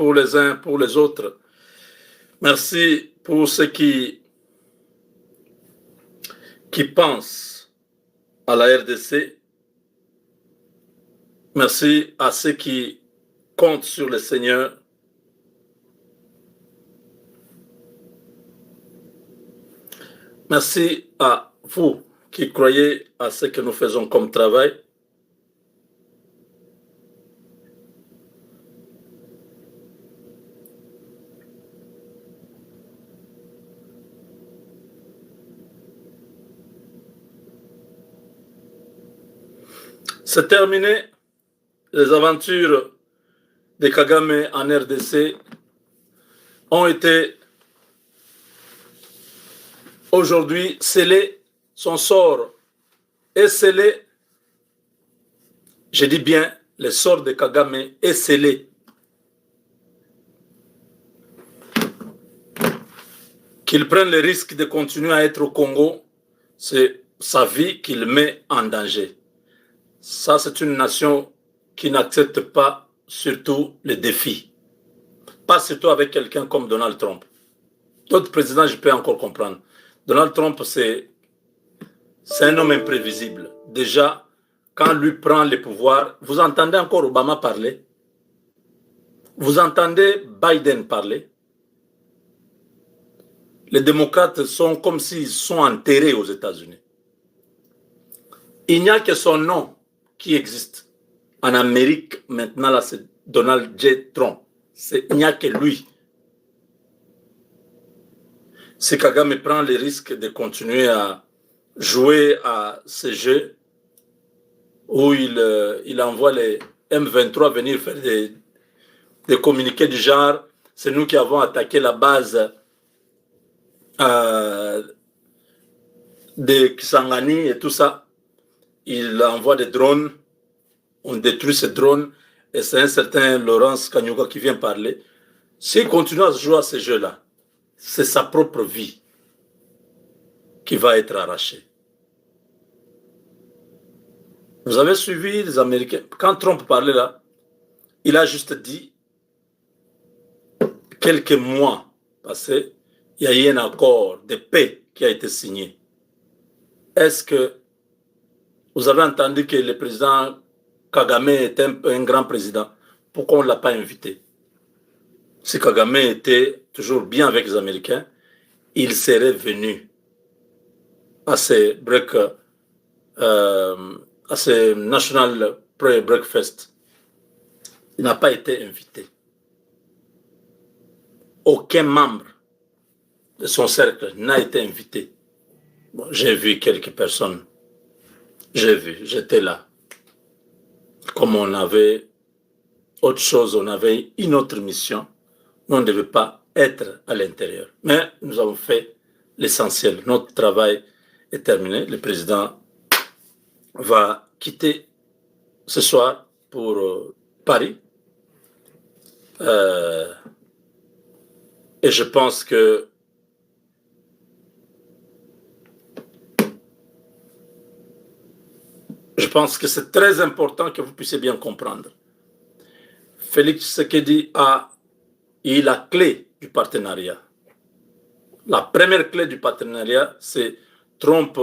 pour les uns, pour les autres. Merci pour ceux qui pensent à la RDC. Merci à ceux qui comptent sur le Seigneur. Merci à vous qui croyez à ce que nous faisons comme travail. C'est terminé. Les aventures de Kagame en RDC ont été aujourd'hui scellées. Son sort est scellé. Je dis bien, le sort de Kagame est scellé. Qu'il prenne le risque de continuer à être au Congo, c'est sa vie qu'il met en danger. Ça, c'est une nation qui n'accepte pas surtout les défis. Pas surtout avec quelqu'un comme Donald Trump. D'autres présidents, je peux encore comprendre. Donald Trump, c'est un homme imprévisible. Déjà, quand lui prend le pouvoir, vous entendez encore Obama parler? Vous entendez Biden parler? Les démocrates sont comme s'ils sont enterrés aux États-Unis. Il n'y a que son nom qui existe. En Amérique, maintenant, là, c'est Donald J. Trump. Il n'y a que lui. Si Kagame prend le risque de continuer à jouer à ce jeu où il envoie les M23 venir faire des communiqués du genre, c'est nous qui avons attaqué la base de Kisangani et tout ça. Il envoie des drones, on détruit ces drones, et c'est un certain Laurence Kanyuka qui vient parler. S'il continue à jouer à ce jeu-là, c'est sa propre vie qui va être arrachée. Vous avez suivi les Américains. Quand Trump parlait là, il a juste dit quelques mois passés, il y a eu un accord de paix qui a été signé. Est-ce que vous avez entendu que le président Kagame est un grand président? Pourquoi on ne l'a pas invité? Si Kagame était toujours bien avec les Américains, il serait venu à ces National Prayer Breakfast. Il n'a pas été invité. Aucun membre de son cercle n'a été invité. Bon, j'ai vu quelques personnes. J'ai vu, j'étais là. Comme on avait autre chose, on avait une autre mission, on ne devait pas être à l'intérieur. Mais nous avons fait l'essentiel. Notre travail est terminé. Le président va quitter ce soir pour Paris. Et je pense que c'est très important que vous puissiez bien comprendre. Félix Tshisekedi a eu la clé du partenariat. La première clé du partenariat, c'est Trump.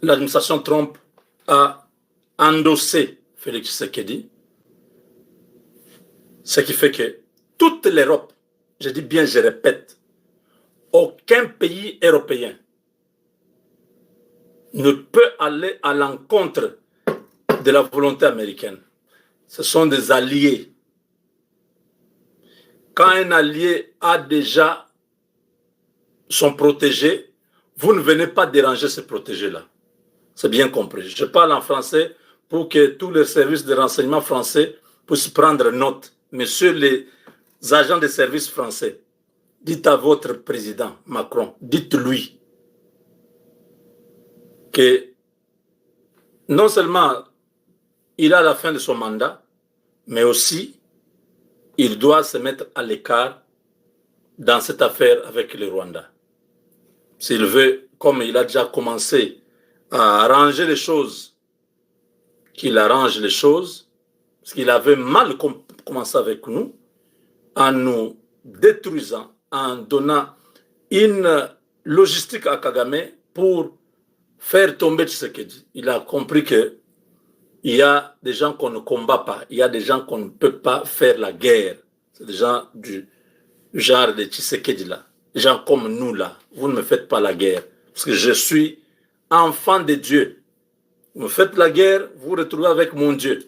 L'administration Trump a endossé Félix Tshisekedi. Ce qui fait que toute l'Europe, je dis bien, je répète, aucun pays européen ne peut aller à l'encontre de la volonté américaine. Ce sont des alliés. Quand un allié a déjà son protégé, vous ne venez pas déranger ce protégé-là. C'est bien compris. Je parle en français pour que tous les services de renseignement français puissent prendre note. Messieurs les agents de services français, dites à votre président Macron, dites-lui que non seulement il a la fin de son mandat, mais aussi il doit se mettre à l'écart dans cette affaire avec le Rwanda. S'il veut, comme il a déjà commencé à arranger les choses, qu'il arrange les choses, parce qu'il avait mal commencé avec nous, en nous détruisant, en donnant une logistique à Kagame pour faire tomber Tshisekedi. Il a compris que il y a des gens qu'on ne combat pas, il y a des gens qu'on ne peut pas faire la guerre. C'est des gens du genre de Tshisekedi là, des gens comme nous là. Vous ne me faites pas la guerre, parce que je suis enfant de Dieu. Vous me faites la guerre, vous vous retrouvez avec mon Dieu.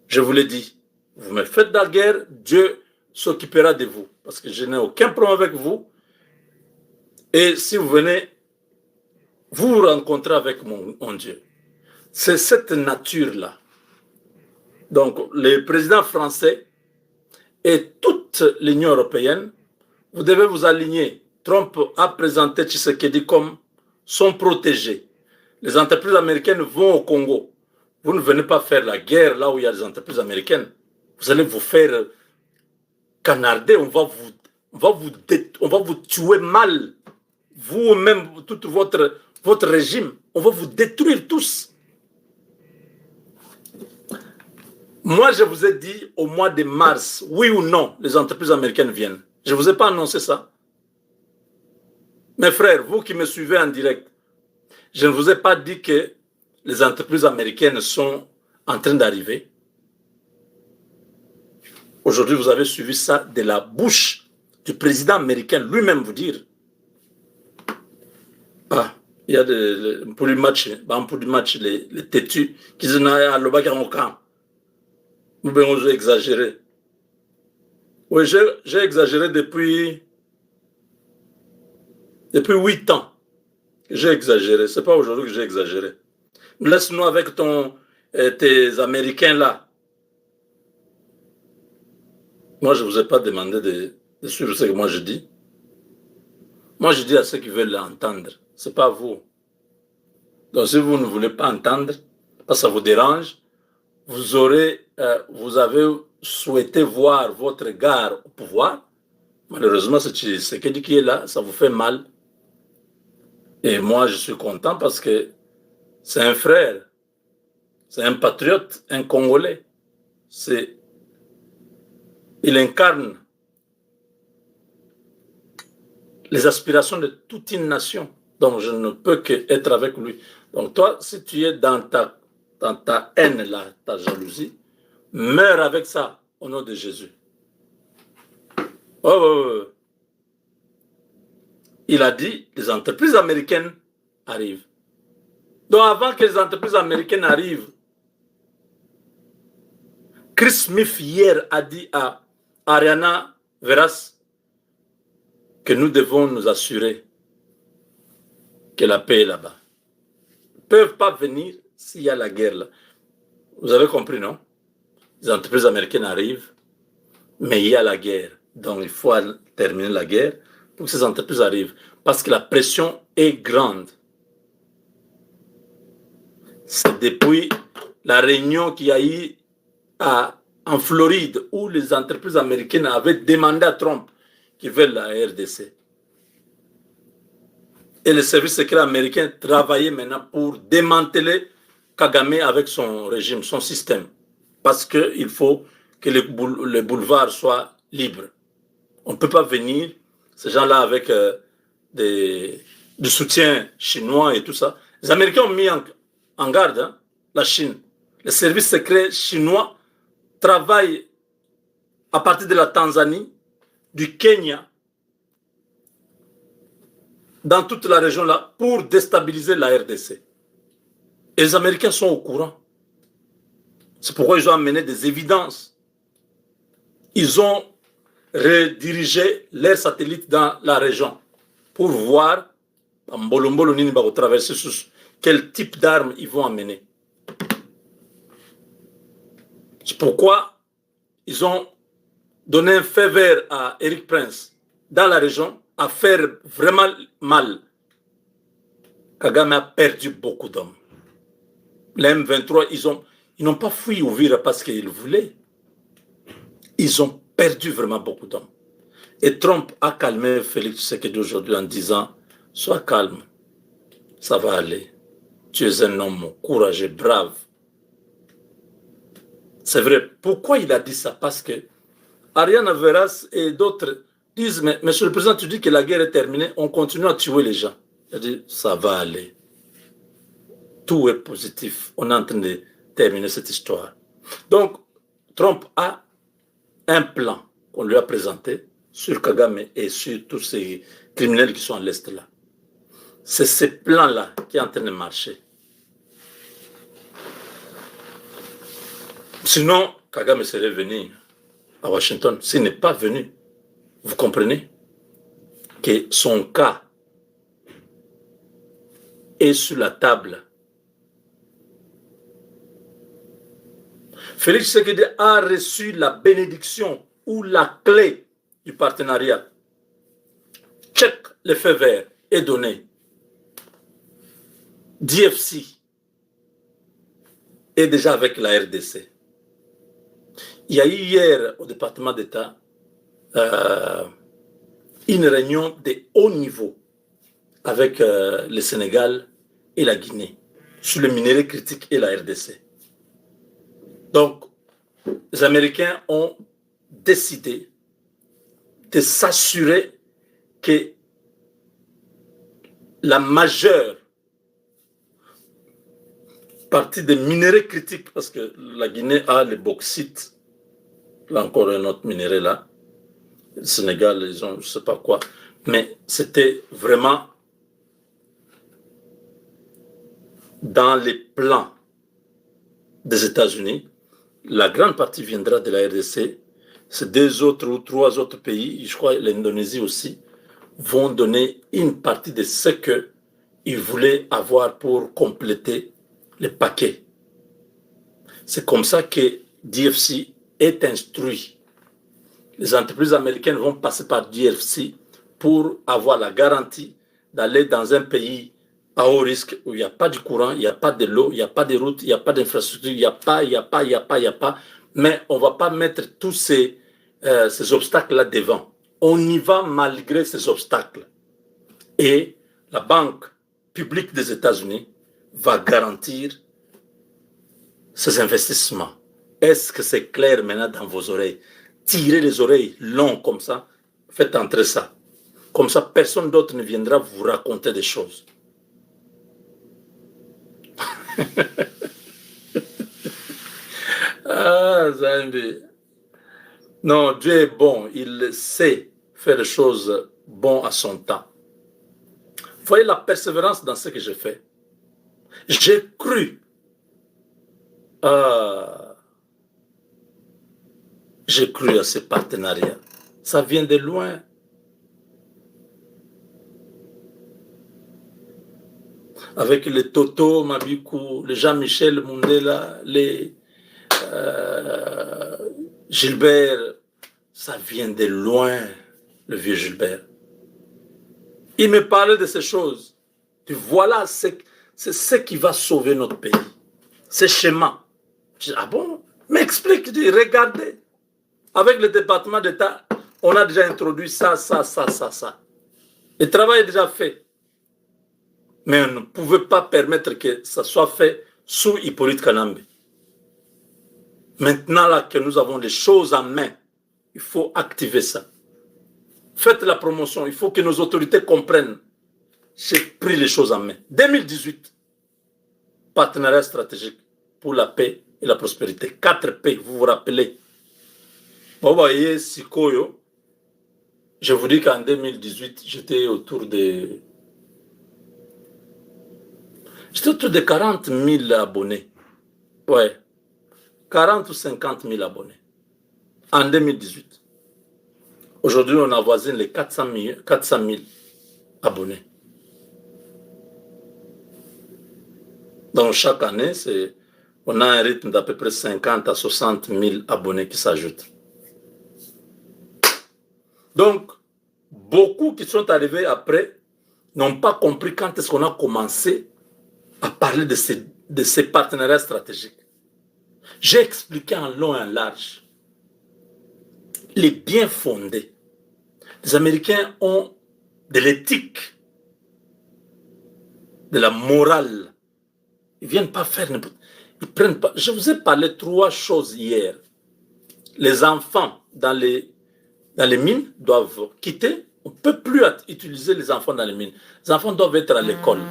Je vous l'ai dit, vous me faites la guerre, Dieu s'occupera de vous, parce que je n'ai aucun problème avec vous. Et si vous venez, vous vous rencontrez avec mon Dieu. C'est cette nature-là. Donc, le président français et toute l'Union européenne, vous devez vous aligner. Trump a présenté Tshisekedi comme son protégé. Les entreprises américaines vont au Congo. Vous ne venez pas faire la guerre là où il y a des entreprises américaines. Vous allez vous faire canarder, on va vous tuer mal. Vous-même, tout votre régime, on va vous détruire tous. Moi, je vous ai dit au mois de mars, oui ou non, les entreprises américaines viennent. Je ne vous ai pas annoncé ça. Mes frères, vous qui me suivez en direct, je ne vous ai pas dit que les entreprises américaines sont en train d'arriver. Aujourd'hui, vous avez suivi ça de la bouche du président américain lui-même vous dire. Ah, il y a pour le match, les têtus qui sont à l'Obagamokam. Vous avez exagéré. Oui, j'ai exagéré depuis 8 ans. J'ai exagéré. Ce n'est pas aujourd'hui que j'ai exagéré. Laisse-nous avec tes Américains là. Moi, je ne vous ai pas demandé de suivre ce que moi je dis. Moi, je dis à ceux qui veulent l'entendre. Ce n'est pas vous. Donc, si vous ne voulez pas entendre, parce que ça vous dérange, vous avez souhaité voir votre gare au pouvoir. Malheureusement, c'est Tshisekedi qui est là, ça vous fait mal. Et moi, je suis content parce que c'est un frère, c'est un patriote, un Congolais. Il incarne les aspirations de toute une nation. Donc, je ne peux qu'être avec lui. Donc, toi, si tu es dans ta haine, là, ta jalousie, meurs avec ça, au nom de Jésus. Oh. Il a dit, les entreprises américaines arrivent. Donc, avant que les entreprises américaines arrivent, Chris Smith hier a dit à Ariana Veras que nous devons nous assurer que la paix est là-bas. Ils ne peuvent pas venir s'il y a la guerre là. Vous avez compris, non? Les entreprises américaines arrivent, mais il y a la guerre. Donc, il faut terminer la guerre pour que ces entreprises arrivent. Parce que la pression est grande. C'est depuis la réunion qu'il y a eu en Floride où les entreprises américaines avaient demandé à Trump qu'ils veulent la RDC. Et les services secrets américains travaillaient maintenant pour démanteler Kagame avec son régime, son système. Parce qu'il faut que les boulevards soient libres. On ne peut pas venir, ces gens-là, avec du soutien chinois et tout ça. Les Américains ont mis en garde la Chine. Les services secrets chinois travaillent à partir de la Tanzanie, du Kenya, dans toute la région là, pour déstabiliser la RDC. Et les Américains sont au courant. C'est pourquoi ils ont amené des évidences. Ils ont redirigé leurs satellites dans la région pour voir traverser quel type d'armes ils vont amener. C'est pourquoi ils ont donné un feu vert à Eric Prince dans la région à faire vraiment mal. Kagame a perdu beaucoup d'hommes. Les M23, ils n'ont pas fui Uvira parce qu'ils voulaient. Ils ont perdu vraiment beaucoup d'hommes. Et Trump a calmé Félix Tshisekedi aujourd'hui en disant « Sois calme, ça va aller. Tu es un homme courageux, brave. C'est vrai. Pourquoi il a dit ça? Parce que Ariane Veras et d'autres disent, mais Monsieur le Président, tu dis que la guerre est terminée, on continue à tuer les gens. Il a dit, ça va aller. Tout est positif. On est en train de terminer cette histoire. Donc, Trump a un plan qu'on lui a présenté sur Kagame et sur tous ces criminels qui sont à l'Est là. C'est ce plan-là qui est en train de marcher. Sinon, Kagame serait venu à Washington. S'il n'est pas venu, vous comprenez que son cas est sur la table. Félix Tshisekedi a reçu la bénédiction ou la clé du partenariat. Check, le feu vert est donné. DFC est déjà avec la RDC. Il y a eu hier au département d'État une réunion de haut niveau avec le Sénégal et la Guinée sur le minerai critique et la RDC. Donc, les Américains ont décidé de s'assurer que la majeure partie des minéraux critiques, parce que la Guinée a le bauxite, là encore un autre minerai là, le Sénégal, ils ont je ne sais pas quoi, mais c'était vraiment dans les plans des États-Unis. La grande partie viendra de la RDC. Ces 2 autres ou 3 autres pays, je crois l'Indonésie aussi, vont donner une partie de ce qu'ils voulaient avoir pour compléter le paquet. C'est comme ça que DFC est instruit. Les entreprises américaines vont passer par DFC pour avoir la garantie d'aller dans un pays à haut risque où il n'y a pas de courant, il n'y a pas de l'eau, il n'y a pas de route, il n'y a pas d'infrastructure, il n'y a pas. Mais on ne va pas mettre tous ces obstacles-là devant. On y va malgré ces obstacles. Et la Banque publique des États-Unis va garantir ces investissements. Est-ce que c'est clair maintenant dans vos oreilles? Tirez les oreilles longs comme ça, faites entrer ça. Comme ça, personne d'autre ne viendra vous raconter des choses. Ah, Zambi. Non, Dieu est bon. Il sait faire les choses bon à son temps. Voyez la persévérance dans ce que j'ai fait. J'ai cru. J'ai cru à ce partenariat. Ça vient de loin. Avec les Toto, Mabikou, les Jean-Michel Mundela, les Gilbert, ça vient de loin, le vieux Gilbert. Il me parlait de ces choses. Et voilà, c'est ce qui va sauver notre pays. Ces schémas. Je dis, ah bon? M'explique, regardez. Avec le département d'État, on a déjà introduit ça. Le travail est déjà fait. Mais on ne pouvait pas permettre que ça soit fait sous Hippolyte Kanambe. Maintenant là que nous avons les choses en main, il faut activer ça. Faites la promotion, il faut que nos autorités comprennent. J'ai pris les choses en main. 2018, partenariat stratégique pour la paix et la prospérité. 4 P, vous vous rappelez. Vous voyez, Sikoyo, je vous dis qu'en 2018, j'étais autour de 40 000 abonnés. Ouais. 40 ou 50 000 abonnés. En 2018. Aujourd'hui, on avoisine les 400 000 abonnés. Donc, chaque année, on a un rythme d'à peu près 50 à 60 000 abonnés qui s'ajoutent. Donc, beaucoup qui sont arrivés après n'ont pas compris quand est-ce qu'on a commencé à parler de ces partenariats stratégiques. J'ai expliqué en long et en large les biens fondés. Les Américains ont de l'éthique, de la morale. Ils ne viennent pas faire n'importe. Ils prennent pas. Je vous ai parlé de 3 choses hier. Les enfants dans les mines doivent quitter. On ne peut plus utiliser les enfants dans les mines. Les enfants doivent être à l'école.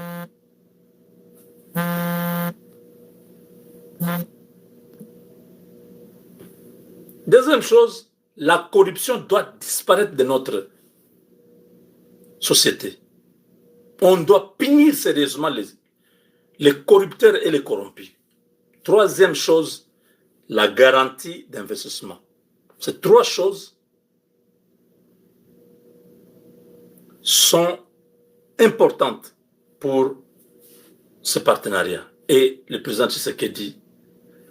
Deuxième chose, la corruption doit disparaître de notre société. On doit punir sérieusement les corrupteurs et les corrompus. Troisième chose, la garantie d'investissement. Ces 3 choses sont importantes pour ce partenariat. Et le président Tshisekedi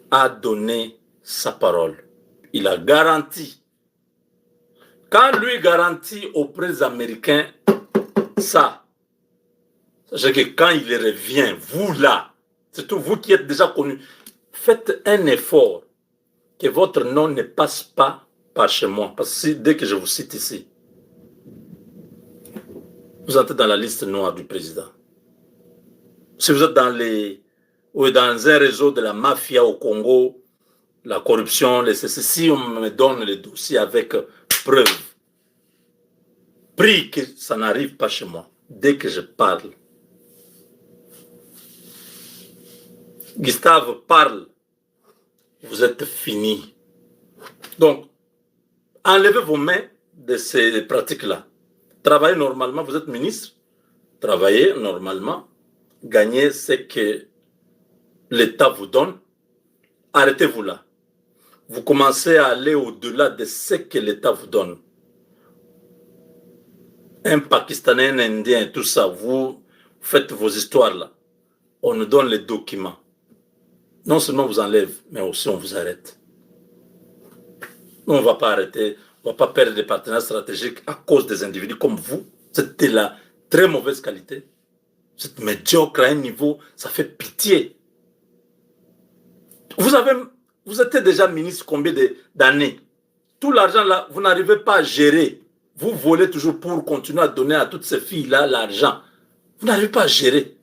a donné sa parole. Il a garanti. Quand lui garantit auprès des Américains ça, sachez que quand il revient, vous là, surtout vous qui êtes déjà connus, faites un effort que votre nom ne passe pas par chez moi. Parce que dès que je vous cite ici, vous entrez dans la liste noire du président. Si vous êtes dans un réseau de la mafia au Congo, la corruption, si on me donne les dossiers avec preuve, prie que ça n'arrive pas chez moi. Dès que je parle, Gustave parle, vous êtes fini. Donc, enlevez vos mains de ces pratiques-là. Travaillez normalement, vous êtes ministre, travaillez normalement, gagnez ce que l'État vous donne, arrêtez-vous là. Vous commencez à aller au-delà de ce que l'État vous donne. Un Pakistanais, un Indien, tout ça, vous faites vos histoires là. On nous donne les documents. Non seulement on vous enlève, mais aussi on vous arrête. On ne va pas arrêter, on ne va pas perdre des partenaires stratégiques à cause des individus comme vous. C'était la très mauvaise qualité. C'est médiocre à un niveau, ça fait pitié. Vous étiez déjà ministre combien d'années? Tout l'argent là, vous n'arrivez pas à gérer. Vous volez toujours pour continuer à donner à toutes ces filles-là l'argent. Vous n'arrivez pas à gérer.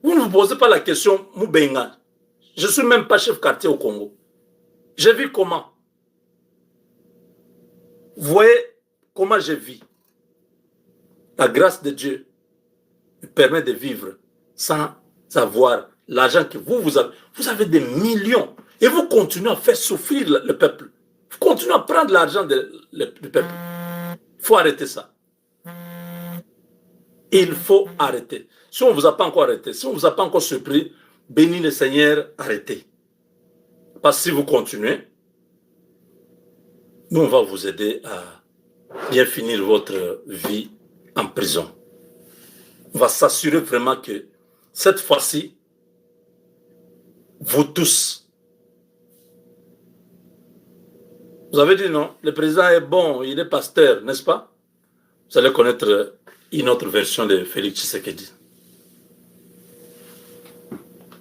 Vous ne vous posez pas la question, Moubenga. Je ne suis même pas chef quartier au Congo. J'ai vu comment. Vous voyez comment je vis. La grâce de Dieu me permet de vivre sans avoir l'argent que vous avez. Vous avez des millions et vous continuez à faire souffrir le peuple. Vous continuez à prendre l'argent du peuple. Il faut arrêter ça. Il faut arrêter. Si on ne vous a pas encore arrêté, si on ne vous a pas encore surpris, bénis le Seigneur, arrêtez. Parce que si vous continuez, nous, on va vous aider à bien finir votre vie en prison. On va s'assurer vraiment que cette fois-ci, vous tous, vous avez dit non, le président est bon, il est pasteur, n'est-ce pas? Vous allez connaître une autre version de Félix Tshisekedi.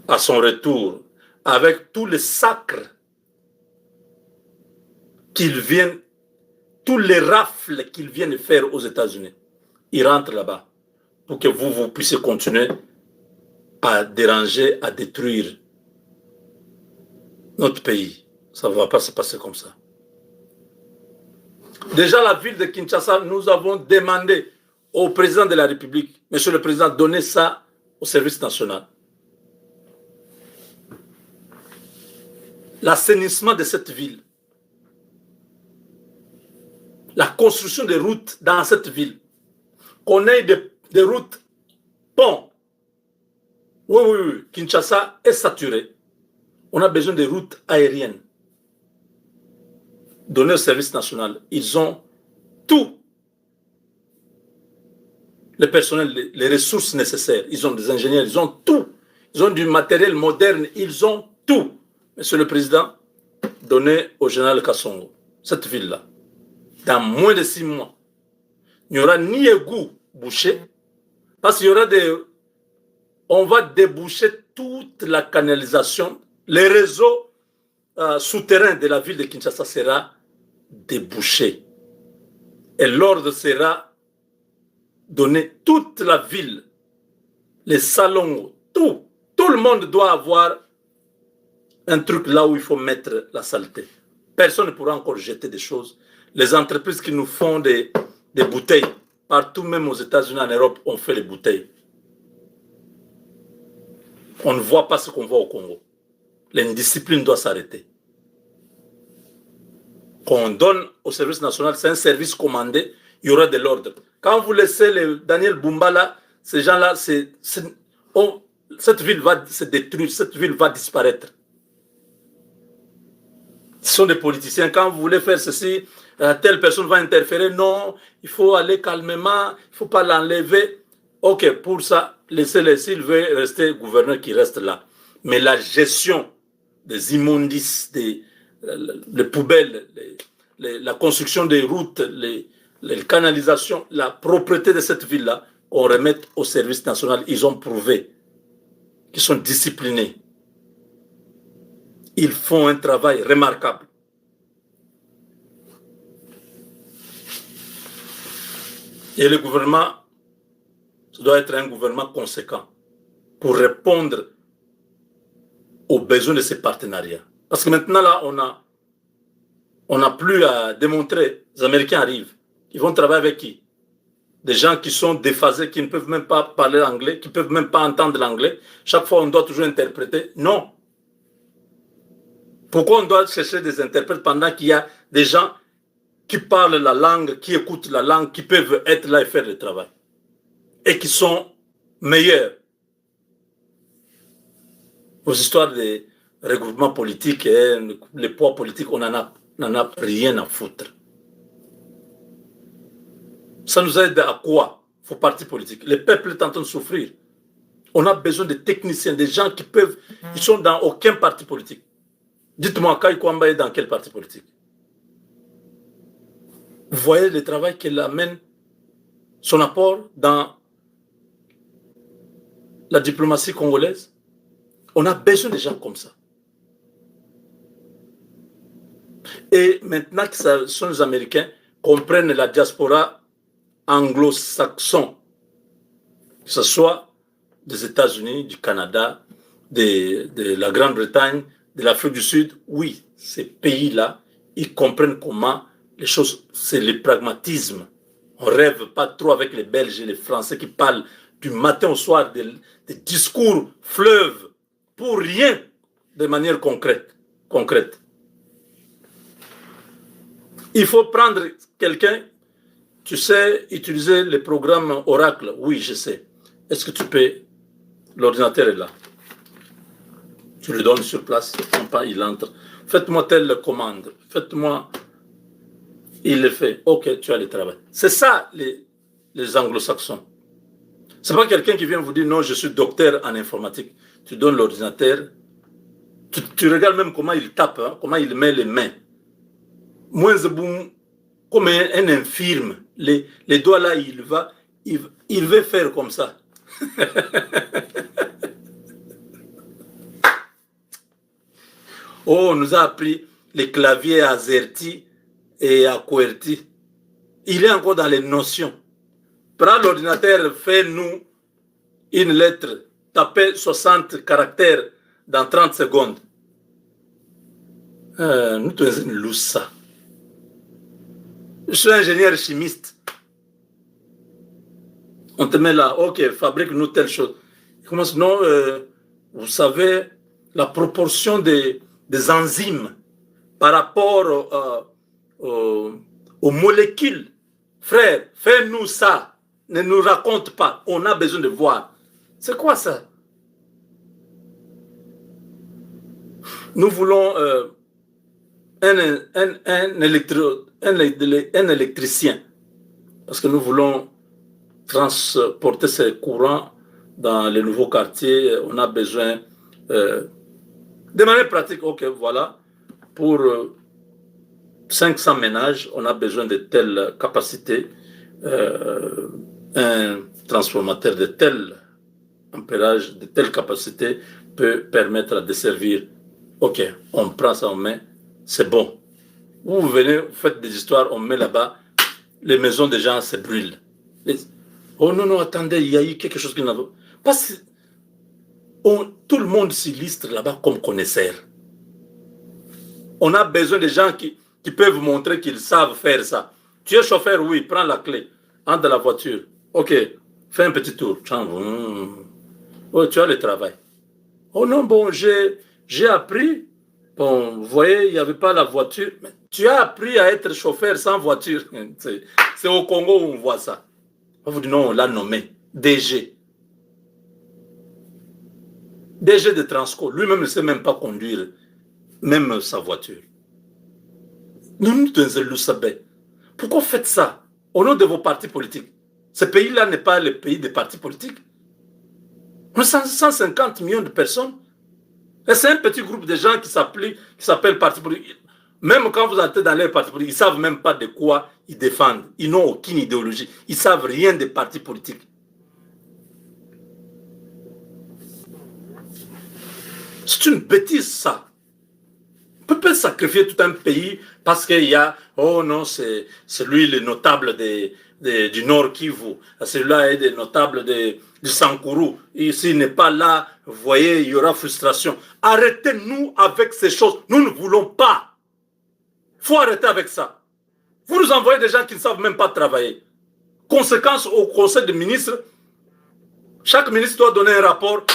À son retour, avec tous les sacres qu'il vient, tous les rafles qu'il vient de faire aux États-Unis, il rentre là-bas pour que vous puissiez continuer à déranger, à détruire notre pays. Ça ne va pas se passer comme ça. Déjà, la ville de Kinshasa, nous avons demandé au président de la République, Monsieur le Président, donnez ça au service national. L'assainissement de cette ville, la construction des routes dans cette ville, qu'on ait des routes, ponts. Oui, Kinshasa est saturé. On a besoin de routes aériennes. Donner au service national, ils ont tout. Le personnel, les ressources nécessaires, ils ont des ingénieurs, ils ont tout. Ils ont du matériel moderne, ils ont tout. Monsieur le Président, donnez au général Kassongo, cette ville-là, dans moins de 6 mois, il n'y aura ni égout bouché, parce qu'il y aura on va déboucher toute la canalisation, les réseaux souterrains de la ville de Kinshasa sera débouché. Et l'ordre sera donné, toute la ville, les salons, tout le monde doit avoir un truc là où il faut mettre la saleté. Personne ne pourra encore jeter des choses. Les entreprises qui nous font des bouteilles, partout même aux États-Unis, en Europe, on fait les bouteilles. On ne voit pas ce qu'on voit au Congo. L'indiscipline doit s'arrêter. Qu'on donne au service national, c'est un service commandé, il y aura de l'ordre. Quand vous laissez les Daniel Bumba là, ces gens-là, cette ville va se détruire, cette ville va disparaître. Ce sont des politiciens. Quand vous voulez faire ceci, telle personne va interférer. Non, il faut aller calmement, il ne faut pas l'enlever. Ok, pour ça, laissez-les. S'il veut rester gouverneur, qui reste là. Mais la gestion des immondices, les poubelles, la construction des routes, les canalisations, la propreté de cette ville-là, on remette au service national. Ils ont prouvé qu'ils sont disciplinés. Ils font un travail remarquable. Et le gouvernement, ça doit être un gouvernement conséquent pour répondre aux besoins de ces partenariats. Parce que maintenant, là, on n'a plus à démontrer. Les Américains arrivent. Ils vont travailler avec qui? Des gens qui sont déphasés, qui ne peuvent même pas parler l'anglais, qui ne peuvent même pas entendre l'anglais. Chaque fois, on doit toujours interpréter. Non. Pourquoi on doit chercher des interprètes pendant qu'il y a des gens qui parlent la langue, qui écoutent la langue, qui peuvent être là et faire le travail et qui sont meilleurs? Aux histoires de regroupement politique et les poids politiques, on n'en a rien à foutre. Ça nous aide à quoi? Vos partis politiques. Le peuple est en train de souffrir. On a besoin de techniciens, des gens qui peuvent... Ils sont dans aucun parti politique. Dites-moi, Kai Kwamba est dans quel parti politique? Vous voyez le travail qu'elle amène, son apport dans la diplomatie congolaise? On a besoin de gens comme ça. Et maintenant que ce sont les Américains, comprennent la diaspora anglo-saxon, que ce soit des États-Unis, du Canada, de la Grande-Bretagne, de l'Afrique du Sud, oui, ces pays-là, ils comprennent comment les choses, c'est le pragmatisme. On ne rêve pas trop avec les Belges et les Français qui parlent du matin au soir des discours fleuves pour rien de manière concrète. Il faut prendre quelqu'un, tu sais utiliser le programme Oracle, oui je sais. Est-ce que tu peux, l'ordinateur est là. Tu le donnes sur place, il entre. Faites-moi telle commande, faites-moi, il le fait. Ok, tu as le travail. C'est ça les anglo-saxons. Ce n'est pas quelqu'un qui vient vous dire non, je suis docteur en informatique. Tu donnes l'ordinateur, tu regardes même comment il tape, hein, comment il met les mains. Moins bon, comme un infirme, les doigts là, il veut faire comme ça. Oh, on nous a appris les claviers AZERTY et à QWERTY. Il est encore dans les notions. Prends l'ordinateur, fais-nous une lettre, tapez 60 caractères dans 30 secondes. Nous sommes une loussa. Je suis ingénieur chimiste. On te met là, ok, fabrique-nous telle chose. Il commence, non, vous savez, la proportion des enzymes par rapport aux molécules. Frère, fais-nous ça. Ne nous raconte pas. On a besoin de voir. C'est quoi ça? Nous voulons un électricien. Parce que nous voulons transporter ces courants dans les nouveaux quartiers. On a besoin de manière pratique. Ok, voilà. Pour 500 ménages, on a besoin de telle capacité. Un transformateur de tel ampérage, de telle capacité peut permettre de desservir. Ok, on prend ça en main, c'est bon. Vous venez, vous faites des histoires, on met là-bas, les maisons des gens se brûlent. Oh non, non, attendez, il y a eu quelque chose qui n'a pas. Parce que tout le monde s'illustre là-bas comme connaisseur. On a besoin de gens qui peuvent montrer qu'ils savent faire ça. Tu es chauffeur, oui, prends la clé, entre dans la voiture. Ok, fais un petit tour. Oh, tu as le travail. Oh non, bon, j'ai appris. Bon, vous voyez, il n'y avait pas la voiture. Mais tu as appris à être chauffeur sans voiture. C'est au Congo où on voit ça. On vous dit non, on l'a nommé DG. DG de Transco. Lui-même ne sait même pas conduire, même sa voiture. Nous le savons. Pourquoi faites ça au nom de vos partis politiques? Ce pays-là n'est pas le pays des partis politiques. On a 150 millions de personnes. Et c'est un petit groupe de gens qui s'appellent partis politiques. Même quand vous entrez dans les partis politiques, ils ne savent même pas de quoi ils défendent. Ils n'ont aucune idéologie. Ils ne savent rien des partis politiques. C'est une bêtise, ça. On ne peut pas sacrifier tout un pays parce qu'il y a, oh non, c'est lui le notable du Nord Kivu, celui-là est le notable du Sankuru. S'il n'est pas là, vous voyez, il y aura frustration. Arrêtez-nous avec ces choses. Nous ne voulons pas. Il faut arrêter avec ça. Vous nous envoyez des gens qui ne savent même pas travailler. Conséquence au conseil des ministres, chaque ministre doit donner un rapport.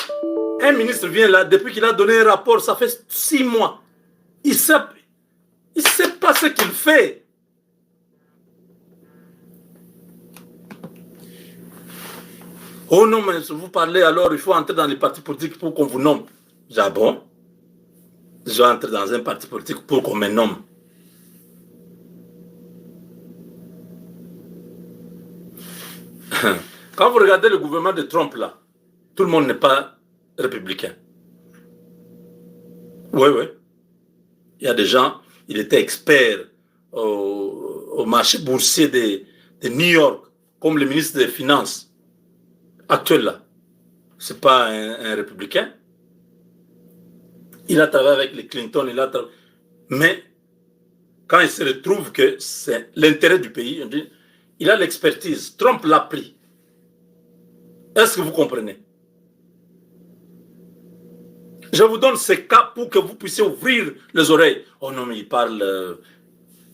Un ministre vient là, depuis qu'il a donné un rapport, ça fait 6 mois. Il ne sait pas ce qu'il fait. Oh non, mais vous parlez alors, il faut entrer dans les partis politiques pour qu'on vous nomme. Ah bon? Je vais entrer dans un parti politique pour qu'on me nomme. Quand vous regardez le gouvernement de Trump là, tout le monde n'est pas républicain. Oui, oui. Il y a des gens, il était expert au marché boursier de New York, comme le ministre des Finances actuel là. Ce n'est pas un républicain. Il a travaillé avec les Clinton, mais quand il se retrouve que c'est l'intérêt du pays, on dit, il a l'expertise. Trump l'a pris. Est-ce que vous comprenez? Je vous donne ces cas pour que vous puissiez ouvrir les oreilles. Oh non, mais il parle...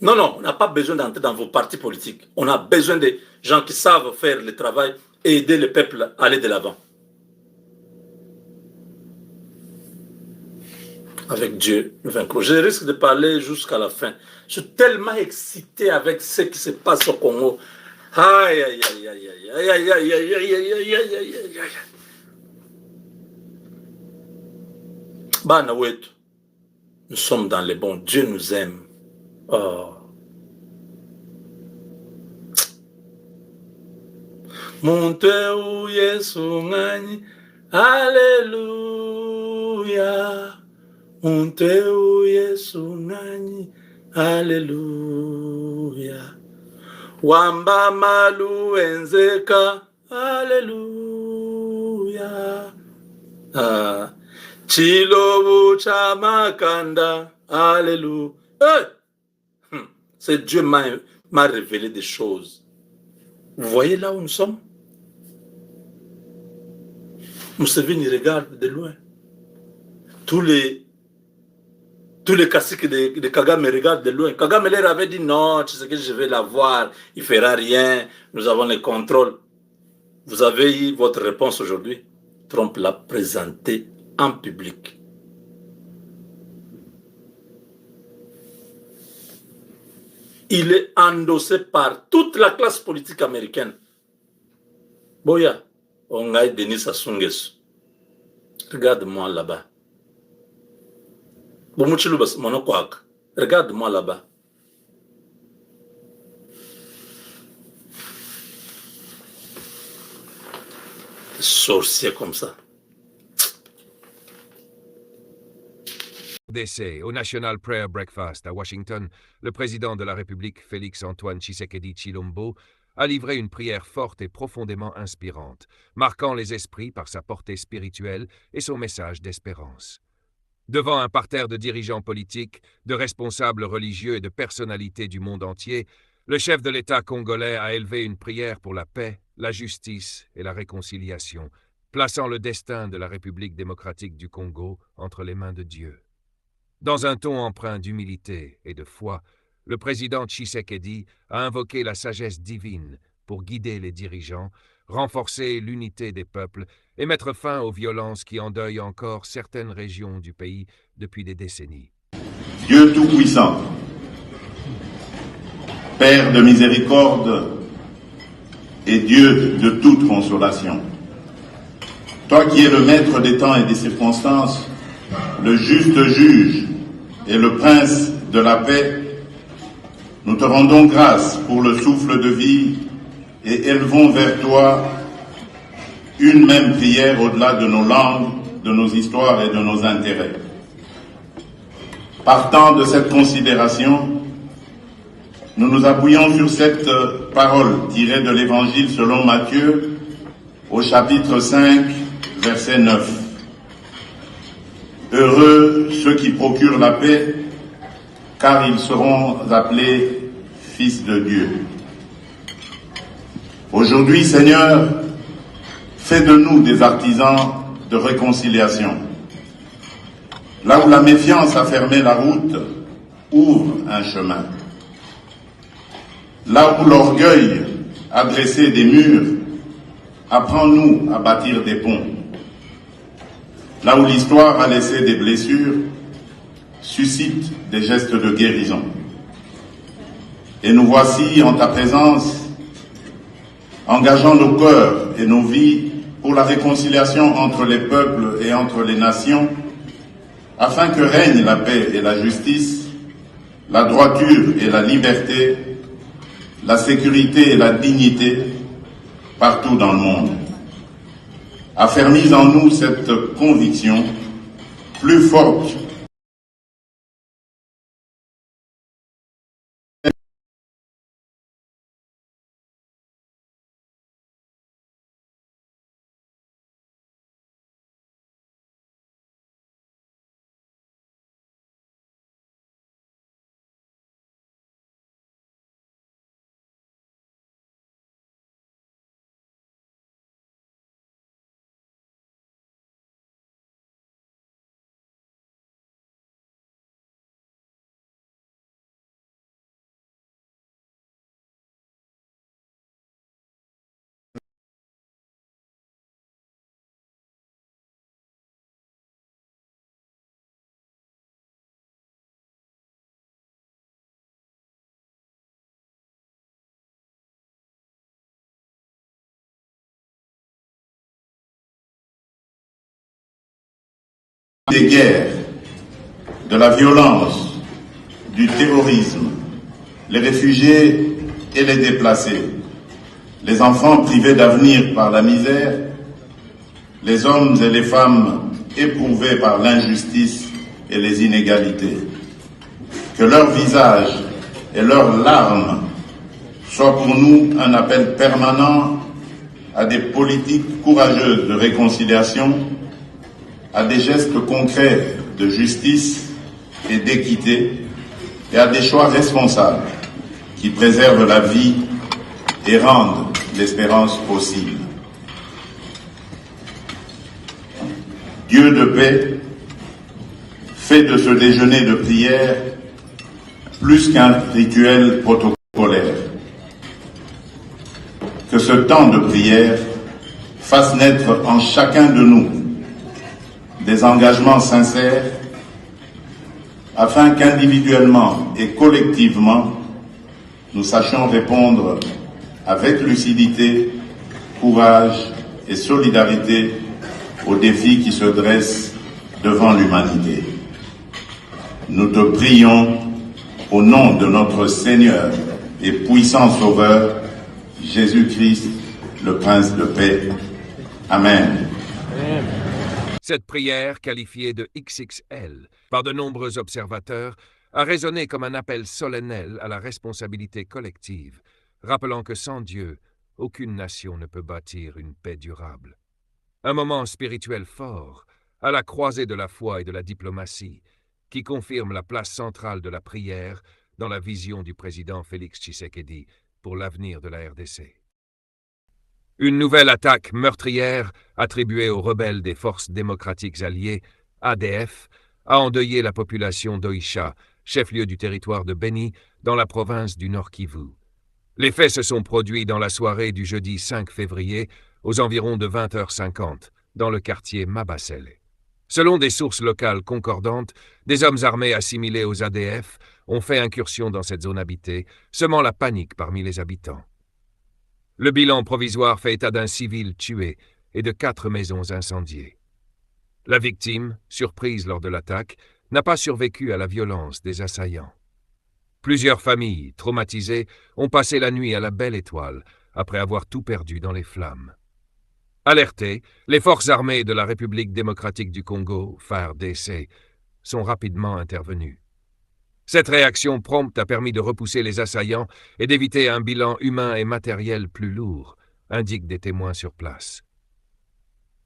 Non, non, on n'a pas besoin d'entrer dans vos partis politiques. On a besoin de gens qui savent faire le travail et aider le peuple à aller de l'avant. Avec Dieu, nous vaincrons. Je risque de parler jusqu'à la fin. Je suis tellement excité avec ce qui se passe au Congo. Aïe, aïe, aïe, aïe, aïe, aïe, aïe, aïe, aïe, aïe, aïe, aïe, aïe, aïe. Banawet, nous sommes dans les bons. Dieu nous aime. Oh. Monte Yesu ngani, Alléluia. Monte Yesu ngani, Alléluia. Wamba malu enzeka, Alléluia. Ah. Chilobu chamakanda, Alléluia. Hey! C'est Dieu m'a révélé des choses. Vous voyez là où nous sommes? Museveni regarde de loin. Tous les caciques de Kagame regardent de loin. Kagame leur avait dit non, tu sais que je vais l'avoir, il ne fera rien, nous avons le contrôle. Vous avez eu votre réponse aujourd'hui. Trump l'a présenté en public. Il est endossé par toute la classe politique américaine. Boya, on a Denis Sassou Nguesso. Regarde-moi là-bas. Regarde-moi là-bas. Sorcier comme ça. Décès au National Prayer Breakfast à Washington, le président de la République, Félix-Antoine Tshisekedi Tshilombo, a livré une prière forte et profondément inspirante, marquant les esprits par sa portée spirituelle et son message d'espérance. Devant un parterre de dirigeants politiques, de responsables religieux et de personnalités du monde entier, le chef de l'État congolais a élevé une prière pour la paix, la justice et la réconciliation, plaçant le destin de la République démocratique du Congo entre les mains de Dieu. Dans un ton empreint d'humilité et de foi, le président Tshisekedi a invoqué la sagesse divine pour guider les dirigeants, renforcer l'unité des peuples et mettre fin aux violences qui endeuillent encore certaines régions du pays depuis des décennies. Dieu Tout-Puissant, Père de miséricorde et Dieu de toute consolation, toi qui es le maître des temps et des circonstances, le juste juge et le prince de la paix, nous te rendons grâce pour le souffle de vie et élevons vers toi une même prière au-delà de nos langues, de nos histoires et de nos intérêts. Partant de cette considération, nous nous appuyons sur cette parole tirée de l'Évangile selon Matthieu au chapitre 5, verset 9. Heureux ceux qui procurent la paix, car ils seront appelés fils de Dieu. Aujourd'hui, Seigneur, fais de nous des artisans de réconciliation. Là où la méfiance a fermé la route, ouvre un chemin. Là où l'orgueil a dressé des murs, apprends-nous à bâtir des ponts. Là où l'histoire a laissé des blessures, suscite des gestes de guérison. Et nous voici en ta présence, engageant nos cœurs et nos vies pour la réconciliation entre les peuples et entre les nations, afin que règne la paix et la justice, la droiture et la liberté, la sécurité et la dignité partout dans le monde. Affermis en nous cette conviction plus forte des guerres, de la violence, du terrorisme, les réfugiés et les déplacés, les enfants privés d'avenir par la misère, les hommes et les femmes éprouvés par l'injustice et les inégalités. Que leur visage et leurs larmes soient pour nous un appel permanent à des politiques courageuses de réconciliation, à des gestes concrets de justice et d'équité et à des choix responsables qui préservent la vie et rendent l'espérance possible. Dieu de paix, fais de ce déjeuner de prière plus qu'un rituel protocolaire. Que ce temps de prière fasse naître en chacun de nous des engagements sincères afin qu'individuellement et collectivement, nous sachions répondre avec lucidité, courage et solidarité aux défis qui se dressent devant l'humanité. Nous te prions au nom de notre Seigneur et puissant Sauveur, Jésus-Christ, le Prince de paix. Amen. Amen. Cette prière, qualifiée de XXL par de nombreux observateurs, a résonné comme un appel solennel à la responsabilité collective, rappelant que sans Dieu, aucune nation ne peut bâtir une paix durable. Un moment spirituel fort, à la croisée de la foi et de la diplomatie, qui confirme la place centrale de la prière dans la vision du président Félix Tshisekedi pour l'avenir de la RDC. Une nouvelle attaque meurtrière attribuée aux rebelles des Forces démocratiques alliées, ADF, a endeuillé la population d'Oicha, chef-lieu du territoire de Beni, dans la province du Nord Kivu. Les faits se sont produits dans la soirée du jeudi 5 février, aux environs de 20h50, dans le quartier Mabasele. Selon des sources locales concordantes, des hommes armés assimilés aux ADF ont fait incursion dans cette zone habitée, semant la panique parmi les habitants. Le bilan provisoire fait état d'un civil tué et de 4 maisons incendiées. La victime, surprise lors de l'attaque, n'a pas survécu à la violence des assaillants. Plusieurs familles, traumatisées, ont passé la nuit à la Belle Étoile, après avoir tout perdu dans les flammes. Alertées, les forces armées de la République démocratique du Congo, FARDC, sont rapidement intervenues. Cette réaction prompte a permis de repousser les assaillants et d'éviter un bilan humain et matériel plus lourd, indiquent des témoins sur place.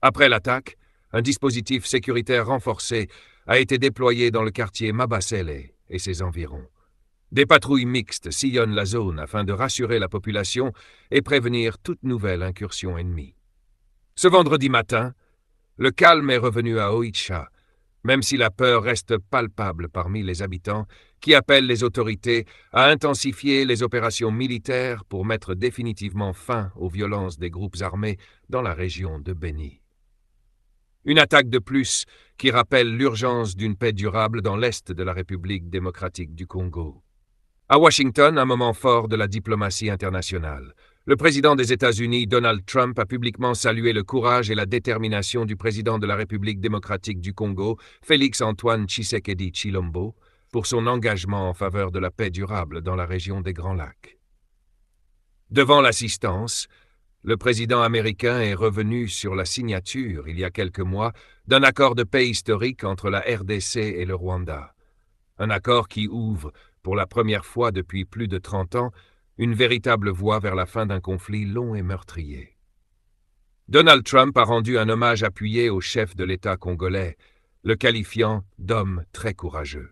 Après l'attaque, un dispositif sécuritaire renforcé a été déployé dans le quartier Mabasele et ses environs. Des patrouilles mixtes sillonnent la zone afin de rassurer la population et prévenir toute nouvelle incursion ennemie. Ce vendredi matin, le calme est revenu à Oicha, même si la peur reste palpable parmi les habitants qui appellent les autorités à intensifier les opérations militaires pour mettre définitivement fin aux violences des groupes armés dans la région de Beni. Une attaque de plus qui rappelle l'urgence d'une paix durable dans l'est de la République démocratique du Congo. À Washington, un moment fort de la diplomatie internationale. Le président des États-Unis, Donald Trump, a publiquement salué le courage et la détermination du président de la République démocratique du Congo, Félix-Antoine Tshisekedi Tshilombo, pour son engagement en faveur de la paix durable dans la région des Grands Lacs. Devant l'assistance, le président américain est revenu sur la signature, il y a quelques mois, d'un accord de paix historique entre la RDC et le Rwanda. Un accord qui ouvre, pour la première fois depuis plus de 30 ans, une véritable voie vers la fin d'un conflit long et meurtrier. Donald Trump a rendu un hommage appuyé au chef de l'État congolais, le qualifiant d'homme très courageux,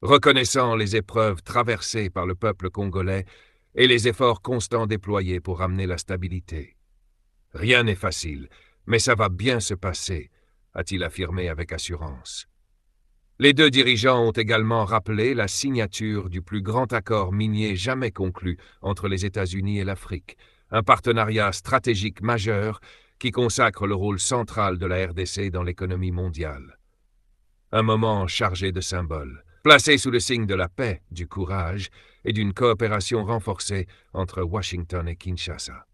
reconnaissant les épreuves traversées par le peuple congolais et les efforts constants déployés pour ramener la stabilité. « Rien n'est facile, mais ça va bien se passer », a-t-il affirmé avec assurance. Les deux dirigeants ont également rappelé la signature du plus grand accord minier jamais conclu entre les États-Unis et l'Afrique, un partenariat stratégique majeur qui consacre le rôle central de la RDC dans l'économie mondiale. Un moment chargé de symboles, placé sous le signe de la paix, du courage et d'une coopération renforcée entre Washington et Kinshasa.